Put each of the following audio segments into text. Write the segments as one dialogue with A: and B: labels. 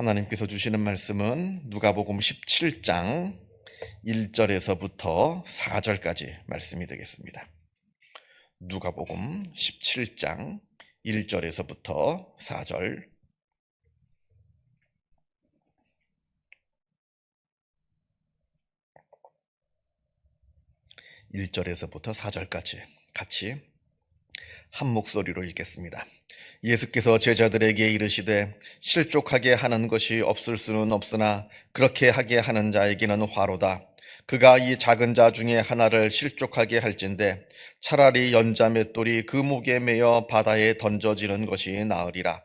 A: 하나님께서 주시는 말씀은 누가복음 17장 1절에서부터 4절까지 말씀이 되겠습니다. 누가복음 17장 1절에서부터 4절. (1절에서부터 4절까지) 같이 한 목소리로 읽겠습니다. 예수께서 제자들에게 이르시되 실족하게 하는 것이 없을 수는 없으나 그렇게 하게 하는 자에게는 화로다. 그가 이 작은 자 중에 하나를 실족하게 할진대 차라리 연자 맷돌이 그 목에 매어 바다에 던져지는 것이 나으리라.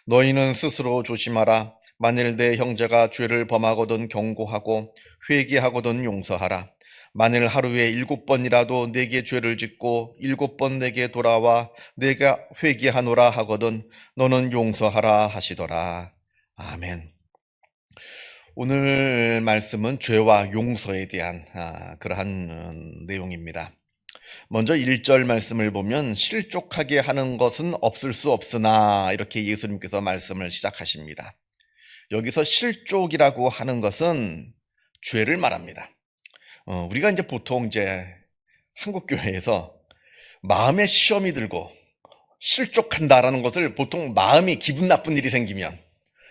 A: 너희는 스스로 조심하라. 만일 내 형제가 죄를 범하거든 경고하고 회개하거든 용서하라. 만일 하루에 7번이라도 내게 죄를 짓고 7번 내게 돌아와 내가 회개하노라 하거든 너는 용서하라 하시더라. 아멘. 오늘 말씀은 죄와 용서에 대한 그러한 내용입니다. 먼저 1절 말씀을 보면 실족하게 하는 것은 없을 수 없으나 이렇게 예수님께서 말씀을 시작하십니다. 여기서 실족이라고 하는 것은 죄를 말합니다. 우리가 이제 보통 한국 교회에서 마음에 시험이 들고 실족한다라는 것을 보통 마음이 기분 나쁜 일이 생기면,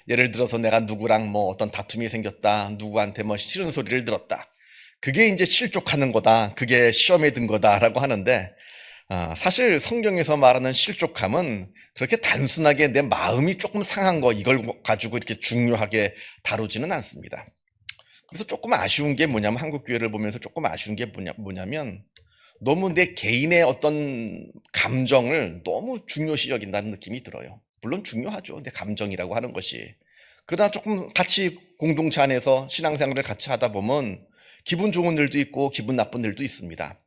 A: 예를 들어서 내가 누구랑 어떤 다툼이 생겼다, 누구한테 싫은 소리를 들었다, 그게 이제 실족하는 거다, 그게 시험에 든 거다라고 하는데, 사실 성경에서 말하는 실족함은 그렇게 단순하게 내 마음이 조금 상한 거, 이걸 가지고 이렇게 중요하게 다루지는 않습니다. 그래서 조금 아쉬운 게 뭐냐면, 한국 교회를 보면서 조금 아쉬운 게 뭐냐면 너무 내 개인의 어떤 감정을 너무 중요시 여긴다는 느낌이 들어요. 물론 중요하죠, 내 감정이라고 하는 것이. 그러나 조금 같이 공동체 안에서 신앙생활을 같이 하다 보면 기분 좋은 일도 있고 기분 나쁜 일도 있습니다.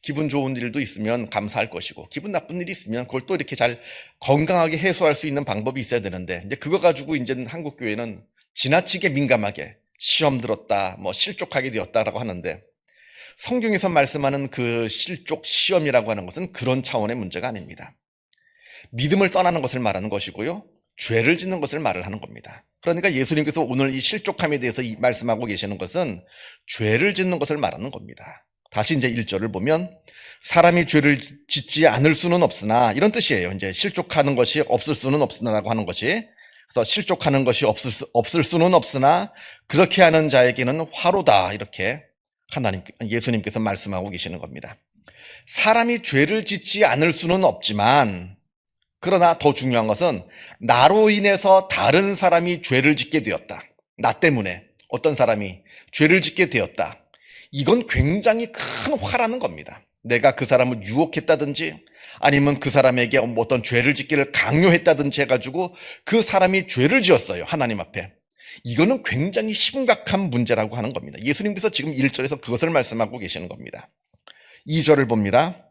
A: 기분 좋은 일도 있으면 감사할 것이고, 기분 나쁜 일이 있으면 그걸 또 이렇게 잘 건강하게 해소할 수 있는 방법이 있어야 되는데, 이제 그거 가지고 이제는 한국 교회는 지나치게 민감하게 시험 들었다, 실족하게 되었다라고 하는데, 성경에서 말씀하는 그 실족, 시험이라고 하는 것은 그런 차원의 문제가 아닙니다. 믿음을 떠나는 것을 말하는 것이고요, 죄를 짓는 것을 말을 하는 겁니다. 그러니까 예수님께서 오늘 이 실족함에 대해서 말씀하고 계시는 것은 죄를 짓는 것을 말하는 겁니다. 다시 이제 1절을 보면 사람이 죄를 짓지 않을 수는 없으나, 이런 뜻이에요. 이제 실족하는 것이 없을 수는 없으나라고 하는 것이. 그래서 실족하는 것이 없을 수는 없으나 그렇게 하는 자에게는 화로다, 이렇게 예수님께서 말씀하고 계시는 겁니다. 사람이 죄를 짓지 않을 수는 없지만, 그러나 더 중요한 것은 나로 인해서 다른 사람이 죄를 짓게 되었다, 나 때문에 어떤 사람이 죄를 짓게 되었다, 이건 굉장히 큰 화라는 겁니다. 내가 그 사람을 유혹했다든지 아니면 그 사람에게 어떤 죄를 짓기를 강요했다든지 해가지고 그 사람이 죄를 지었어요, 하나님 앞에. 이거는 굉장히 심각한 문제라고 하는 겁니다. 예수님께서 지금 1절에서 그것을 말씀하고 계시는 겁니다. 2절을 봅니다.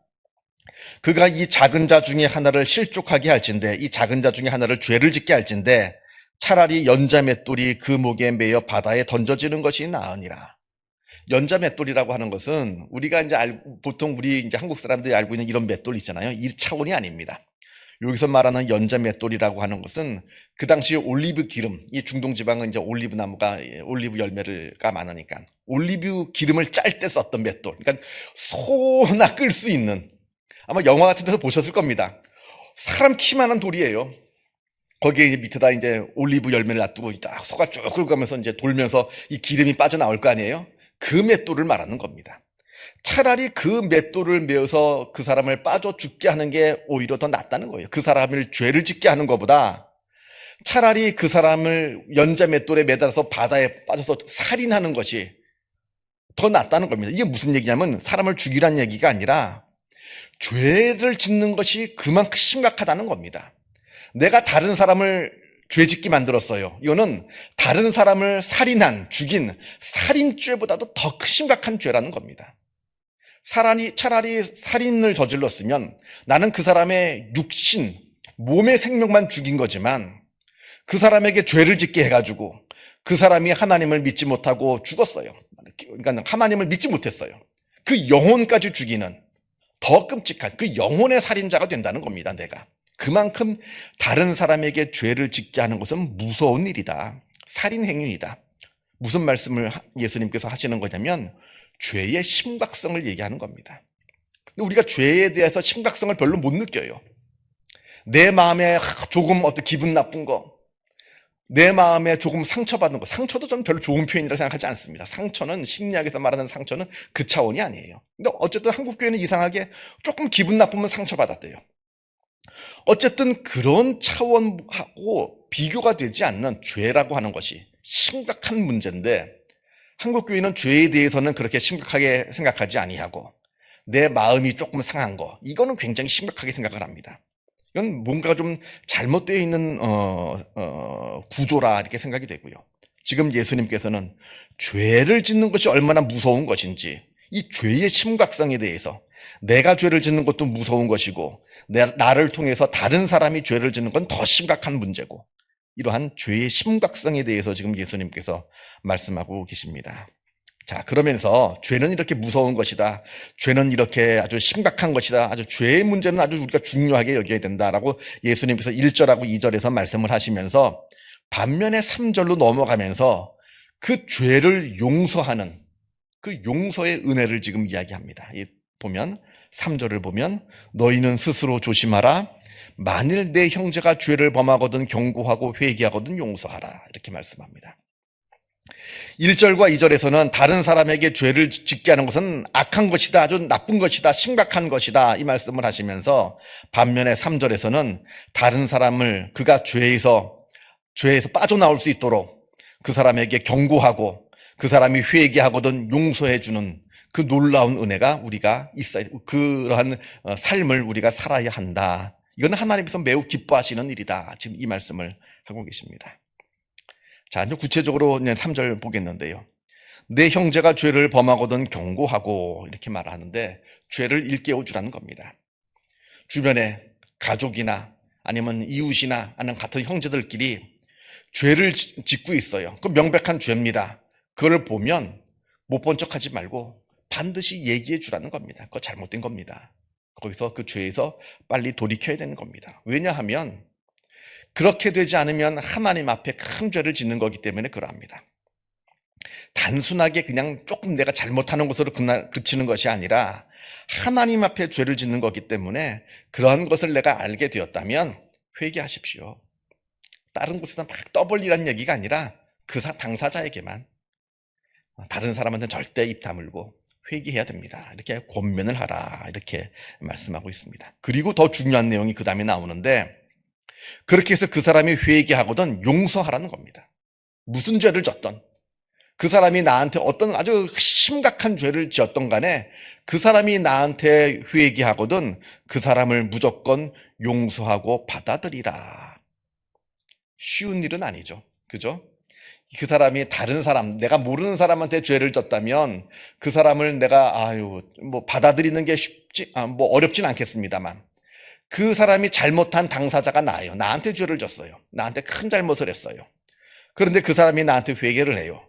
A: 그가 이 작은 자 중에 하나를 실족하게 할진대, 이 작은 자 중에 하나를 죄를 짓게 할진대 차라리 연자 맷돌이 그 목에 매어 바다에 던져지는 것이 나으니라. 연자 맷돌이라고 하는 것은 우리가 보통 우리 한국 사람들이 알고 있는 이런 맷돌 있잖아요. 이 차원이 아닙니다. 여기서 말하는 연자 맷돌이라고 하는 것은 그 당시 올리브 기름, 이 중동 지방은 이제 올리브 나무가, 올리브 열매가 많으니까 올리브 기름을 짤 때 썼던 맷돌. 그러니까 소나 끌 수 있는, 아마 영화 같은 데서 보셨을 겁니다. 사람 키만한 돌이에요. 거기에 밑에다 이제 올리브 열매를 놔두고 소가 쭉 끌고 가면서 이제 돌면서 이 기름이 빠져나올 거 아니에요? 그 맷돌을 말하는 겁니다. 차라리 그 맷돌을 메어서 그 사람을 빠져 죽게 하는 게 오히려 더 낫다는 거예요. 그 사람을 죄를 짓게 하는 것보다 차라리 그 사람을 연자 맷돌에 매달아서 바다에 빠져서 살인하는 것이 더 낫다는 겁니다. 이게 무슨 얘기냐면, 사람을 죽이라는 얘기가 아니라 죄를 짓는 것이 그만큼 심각하다는 겁니다. 내가 다른 사람을 죄짓게 만들었어요. 이거는 다른 사람을 죽인 살인죄보다도 더 심각한 죄라는 겁니다. 차라리 살인을 저질렀으면 나는 그 사람의 육신, 몸의 생명만 죽인 거지만 그 사람에게 죄를 짓게 해가지고 그 사람이 하나님을 믿지 못하고 죽었어요. 그러니까 하나님을 믿지 못했어요. 그 영혼까지 죽이는 더 끔찍한 그 영혼의 살인자가 된다는 겁니다, 내가. 그만큼 다른 사람에게 죄를 짓게 하는 것은 무서운 일이다. 살인 행위이다. 무슨 말씀을 예수님께서 하시는 거냐면 죄의 심각성을 얘기하는 겁니다. 근데 우리가 죄에 대해서 심각성을 별로 못 느껴요. 내 마음에 조금 어떤 기분 나쁜 거, 내 마음에 조금 상처받는 거, 상처도 좀 별로 좋은 표현이라고 생각하지 않습니다. 상처는 심리학에서 말하는 상처는 그 차원이 아니에요. 근데 어쨌든 한국 교회는 이상하게 조금 기분 나쁘면 상처받았대요. 어쨌든 그런 차원하고 비교가 되지 않는 죄라고 하는 것이 심각한 문제인데 한국 교회는 죄에 대해서는 그렇게 심각하게 생각하지 아니하고 내 마음이 조금 상한 거, 이거는 굉장히 심각하게 생각을 합니다. 이건 뭔가 좀 잘못되어 있는 구조라 이렇게 생각이 되고요. 지금 예수님께서는 죄를 짓는 것이 얼마나 무서운 것인지, 이 죄의 심각성에 대해서 내가 죄를 짓는 것도 무서운 것이고 나를 통해서 다른 사람이 죄를 짓는 건 더 심각한 문제고, 이러한 죄의 심각성에 대해서 지금 예수님께서 말씀하고 계십니다. 자, 그러면서 죄는 이렇게 무서운 것이다, 죄는 이렇게 아주 심각한 것이다, 아주 죄의 문제는 아주 우리가 중요하게 여겨야 된다라고 예수님께서 1절하고 2절에서 말씀을 하시면서 반면에 3절로 넘어가면서 그 죄를 용서하는 그 용서의 은혜를 지금 이야기합니다. 보면 3절을 보면 너희는 스스로 조심하라. 만일 내 형제가 죄를 범하거든 경고하고 회개하거든 용서하라. 이렇게 말씀합니다. 1절과 2절에서는 다른 사람에게 죄를 짓게 하는 것은 악한 것이다, 아주 나쁜 것이다, 심각한 것이다, 이 말씀을 하시면서 반면에 3절에서는 다른 사람을 그가 죄에서 빠져나올 수 있도록 그 사람에게 경고하고 그 사람이 회개하거든 용서해주는 그 놀라운 은혜가 우리가 있어야, 그러한 삶을 우리가 살아야 한다. 이건 하나님께서 매우 기뻐하시는 일이다. 지금 이 말씀을 하고 계십니다. 자, 이제 구체적으로 3절 보겠는데요. 내 형제가 죄를 범하거든 경고하고 이렇게 말하는데 죄를 일깨워 주라는 겁니다. 주변에 가족이나 아니면 이웃이나 아니면 같은 형제들끼리 죄를 짓고 있어요. 그 명백한 죄입니다. 그걸 보면 못 본 척하지 말고 반드시 얘기해 주라는 겁니다. 그거 잘못된 겁니다. 거기서 그 죄에서 빨리 돌이켜야 되는 겁니다. 왜냐하면 그렇게 되지 않으면 하나님 앞에 큰 죄를 짓는 거기 때문에 그러합니다. 단순하게 그냥 조금 내가 잘못하는 것으로 그치는 것이 아니라 하나님 앞에 죄를 짓는 거기 때문에 그러한 것을 내가 알게 되었다면 회개하십시오. 다른 곳에서 막 떠벌리라는 얘기가 아니라 그 당사자에게만, 다른 사람한테는 절대 입 다물고 회개해야 됩니다. 이렇게 권면을 하라, 이렇게 말씀하고 있습니다. 그리고 더 중요한 내용이 그 다음에 나오는데, 그렇게 해서 그 사람이 회개하거든 용서하라는 겁니다. 무슨 죄를 졌던, 그 사람이 나한테 어떤 아주 심각한 죄를 지었던 간에 그 사람이 나한테 회개하거든 그 사람을 무조건 용서하고 받아들이라. 쉬운 일은 아니죠. 그죠? 그 사람이 다른 사람, 내가 모르는 사람한테 죄를 졌다면 그 사람을 내가 받아들이는 게 어렵진 않겠습니다만, 그 사람이 잘못한 당사자가 나예요. 나한테 죄를 졌어요. 나한테 큰 잘못을 했어요. 그런데 그 사람이 나한테 회개를 해요.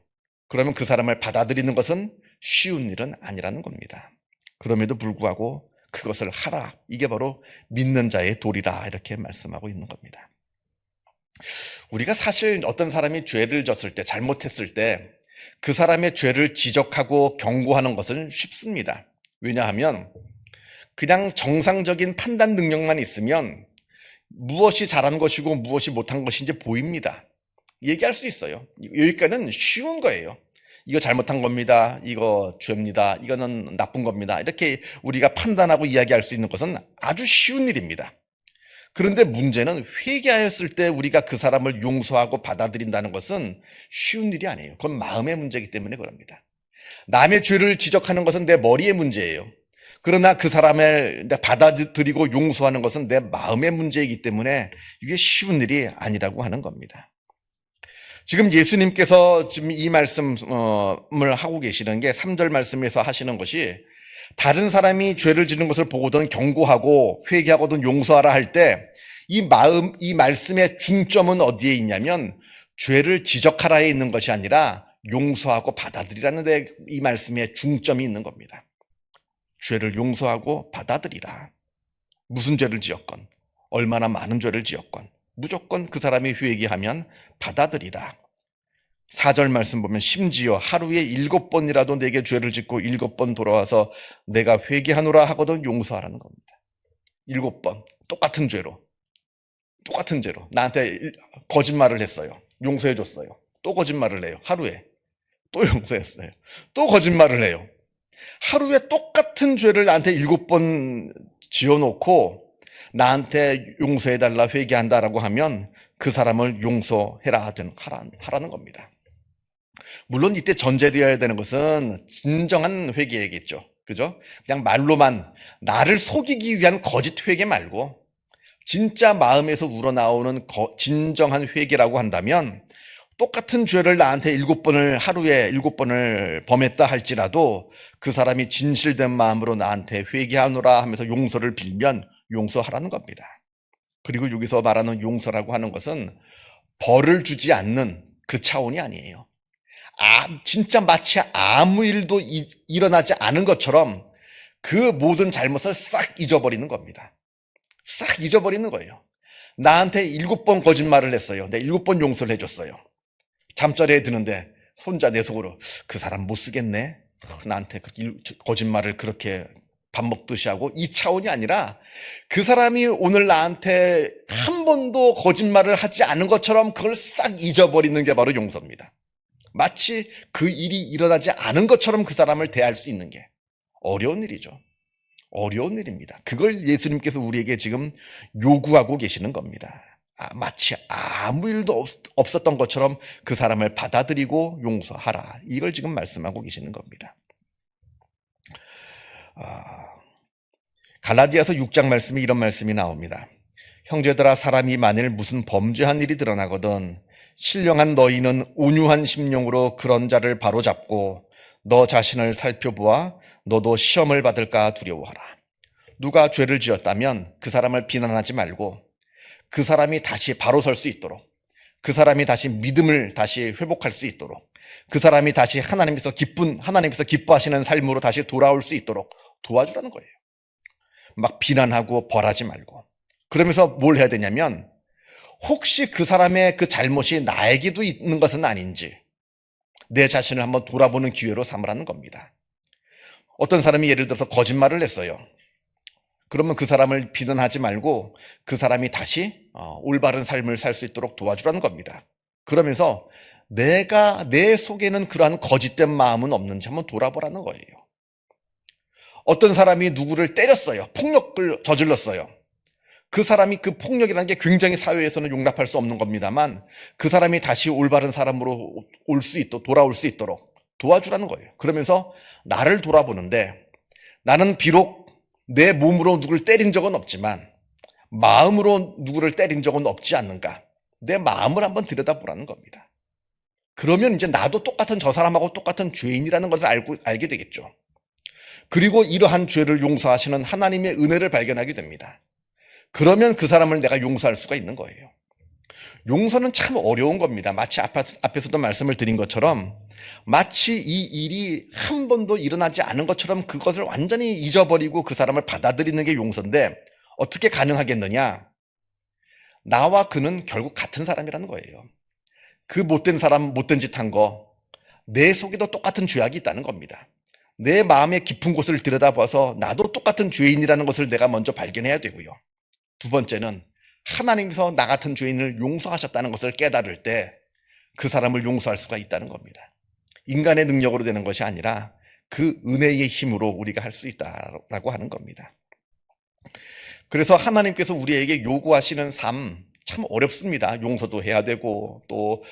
A: 그러면 그 사람을 받아들이는 것은 쉬운 일은 아니라는 겁니다. 그럼에도 불구하고 그것을 하라. 이게 바로 믿는 자의 도리라, 이렇게 말씀하고 있는 겁니다. 우리가 사실 어떤 사람이 죄를 졌을 때, 잘못했을 때 그 사람의 죄를 지적하고 경고하는 것은 쉽습니다. 왜냐하면 그냥 정상적인 판단 능력만 있으면 무엇이 잘한 것이고 무엇이 못한 것인지 보입니다. 얘기할 수 있어요. 여기까지는 쉬운 거예요. 이거 잘못한 겁니다. 이거 죄입니다. 이거는 나쁜 겁니다. 이렇게 우리가 판단하고 이야기할 수 있는 것은 아주 쉬운 일입니다. 그런데 문제는 회개하였을 때 우리가 그 사람을 용서하고 받아들인다는 것은 쉬운 일이 아니에요. 그건 마음의 문제이기 때문에 그럽니다. 남의 죄를 지적하는 것은 내 머리의 문제예요. 그러나 그 사람을 받아들이고 용서하는 것은 내 마음의 문제이기 때문에 이게 쉬운 일이 아니라고 하는 겁니다. 지금 예수님께서 지금 이 말씀을 하고 계시는 게 3절 말씀에서 하시는 것이, 다른 사람이 죄를 짓는 것을 보고든 경고하고 회개하고든 용서하라 할 때 이 말씀의 중점은 어디에 있냐면 죄를 지적하라에 있는 것이 아니라 용서하고 받아들이라는 데 이 말씀의 중점이 있는 겁니다. 죄를 용서하고 받아들이라. 무슨 죄를 지었건, 얼마나 많은 죄를 지었건 무조건 그 사람이 회개하면 받아들이라. 4절 말씀 보면 심지어 하루에 7번이라도 내게 죄를 짓고 7번 돌아와서 내가 회개하노라 하거든 용서하라는 겁니다. 7번 똑같은 죄로 나한테 거짓말을 했어요. 용서해줬어요. 또 거짓말을 해요. 하루에 또 용서했어요. 또 거짓말을 해요. 하루에 똑같은 죄를 나한테 7번 지어놓고 나한테 용서해달라 회개한다라고 하면 그 사람을 용서해라 하라는 겁니다. 물론 이때 전제되어야 되는 것은 진정한 회개겠죠. 그죠? 그냥 말로만 나를 속이기 위한 거짓 회개 말고 진짜 마음에서 우러나오는 진정한 회개라고 한다면 똑같은 죄를 나한테 하루에 7번을 범했다 할지라도 그 사람이 진실된 마음으로 나한테 회개하노라 하면서 용서를 빌면 용서하라는 겁니다. 그리고 여기서 말하는 용서라고 하는 것은 벌을 주지 않는 그 차원이 아니에요. 진짜 마치 아무 일도 일어나지 않은 것처럼 그 모든 잘못을 싹 잊어버리는 겁니다. 싹 잊어버리는 거예요. 나한테 7번 거짓말을 했어요. 내가 7번 용서를 해줬어요. 잠자리에 드는데 혼자 내 속으로 그 사람 못 쓰겠네. 나한테 거짓말을 그렇게 밥 먹듯이 하고, 이 차원이 아니라 그 사람이 오늘 나한테 한 번도 거짓말을 하지 않은 것처럼 그걸 싹 잊어버리는 게 바로 용서입니다. 마치 그 일이 일어나지 않은 것처럼 그 사람을 대할 수 있는 게 어려운 일이죠. 어려운 일입니다. 그걸 예수님께서 우리에게 지금 요구하고 계시는 겁니다. 마치 아무 일도 없었던 것처럼 그 사람을 받아들이고 용서하라. 이걸 지금 말씀하고 계시는 겁니다. 갈라디아서 6장 말씀에 이런 말씀이 나옵니다. 형제들아, 사람이 만일 무슨 범죄한 일이 드러나거든 신령한 너희는 온유한 심령으로 그런 자를 바로잡고 너 자신을 살펴보아 너도 시험을 받을까 두려워하라. 누가 죄를 지었다면 그 사람을 비난하지 말고 그 사람이 다시 바로 설 수 있도록, 그 사람이 다시 믿음을 다시 회복할 수 있도록, 그 사람이 다시 하나님께서 기뻐하시는 삶으로 다시 돌아올 수 있도록 도와주라는 거예요. 막 비난하고 벌하지 말고. 그러면서 뭘 해야 되냐면 혹시 그 사람의 그 잘못이 나에게도 있는 것은 아닌지 내 자신을 한번 돌아보는 기회로 삼으라는 겁니다. 어떤 사람이 예를 들어서 거짓말을 했어요. 그러면 그 사람을 비난하지 말고 그 사람이 다시 올바른 삶을 살 수 있도록 도와주라는 겁니다. 그러면서 내 속에는 그러한 거짓된 마음은 없는지 한번 돌아보라는 거예요. 어떤 사람이 누구를 때렸어요. 폭력을 저질렀어요. 그 사람이 그 폭력이라는 게 굉장히 사회에서는 용납할 수 없는 겁니다만 그 사람이 다시 올바른 사람으로 돌아올 수 있도록 도와주라는 거예요. 그러면서 나를 돌아보는데 나는 비록 내 몸으로 누구를 때린 적은 없지만 마음으로 누구를 때린 적은 없지 않는가? 내 마음을 한번 들여다보라는 겁니다. 그러면 이제 나도 똑같은 저 사람하고 똑같은 죄인이라는 것을 알게 되겠죠. 그리고 이러한 죄를 용서하시는 하나님의 은혜를 발견하게 됩니다. 그러면 그 사람을 내가 용서할 수가 있는 거예요. 용서는 참 어려운 겁니다. 마치 앞에서도 말씀을 드린 것처럼 마치 이 일이 한 번도 일어나지 않은 것처럼 그것을 완전히 잊어버리고 그 사람을 받아들이는 게 용서인데 어떻게 가능하겠느냐? 나와 그는 결국 같은 사람이라는 거예요. 그 못된 사람, 못된 짓 한 거, 내 속에도 똑같은 죄악이 있다는 겁니다. 내 마음의 깊은 곳을 들여다봐서 나도 똑같은 죄인이라는 것을 내가 먼저 발견해야 되고요. 두 번째는 하나님께서 나 같은 죄인을 용서하셨다는 것을 깨달을 때 그 사람을 용서할 수가 있다는 겁니다. 인간의 능력으로 되는 것이 아니라 그 은혜의 힘으로 우리가 할 수 있다라고 하는 겁니다. 그래서 하나님께서 우리에게 요구하시는 삶 참 어렵습니다. 용서도 해야 되고 또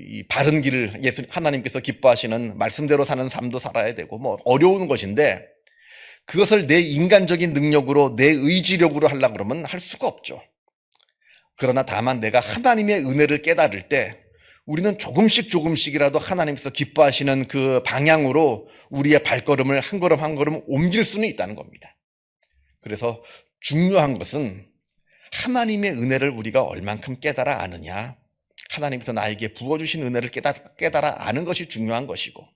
A: 이 바른 길을 하나님께서 기뻐하시는 말씀대로 사는 삶도 살아야 되고 뭐 어려운 것인데 그것을 내 인간적인 능력으로 내 의지력으로 하려고 그러면 할 수가 없죠. 그러나 다만 내가 하나님의 은혜를 깨달을 때 우리는 조금씩이라도 하나님께서 기뻐하시는 그 방향으로 우리의 발걸음을 한 걸음 한 걸음 옮길 수는 있다는 겁니다. 그래서 중요한 것은 하나님의 은혜를 우리가 얼만큼 깨달아 아느냐, 하나님께서 나에게 부어주신 은혜를 깨달아 아는 것이 중요한 것이고,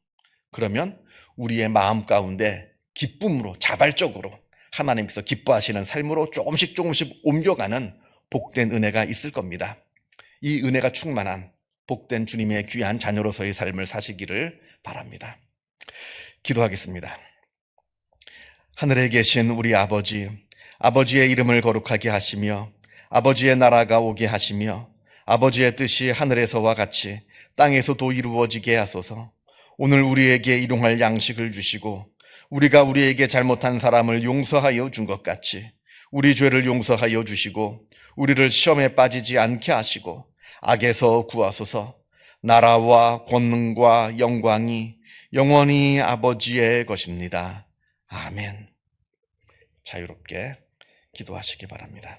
A: 그러면 우리의 마음 가운데 기쁨으로 자발적으로 하나님께서 기뻐하시는 삶으로 조금씩 옮겨가는 복된 은혜가 있을 겁니다. 이 은혜가 충만한 복된 주님의 귀한 자녀로서의 삶을 사시기를 바랍니다. 기도하겠습니다. 하늘에 계신 우리 아버지, 아버지의 이름을 거룩하게 하시며 아버지의 나라가 오게 하시며 아버지의 뜻이 하늘에서와 같이 땅에서도 이루어지게 하소서. 오늘 우리에게 일용할 양식을 주시고 우리가 우리에게 잘못한 사람을 용서하여 준 것 같이 우리 죄를 용서하여 주시고 우리를 시험에 빠지지 않게 하시고 악에서 구하소서. 나라와 권능과 영광이 영원히 아버지의 것입니다. 아멘. 자유롭게 기도하시기 바랍니다.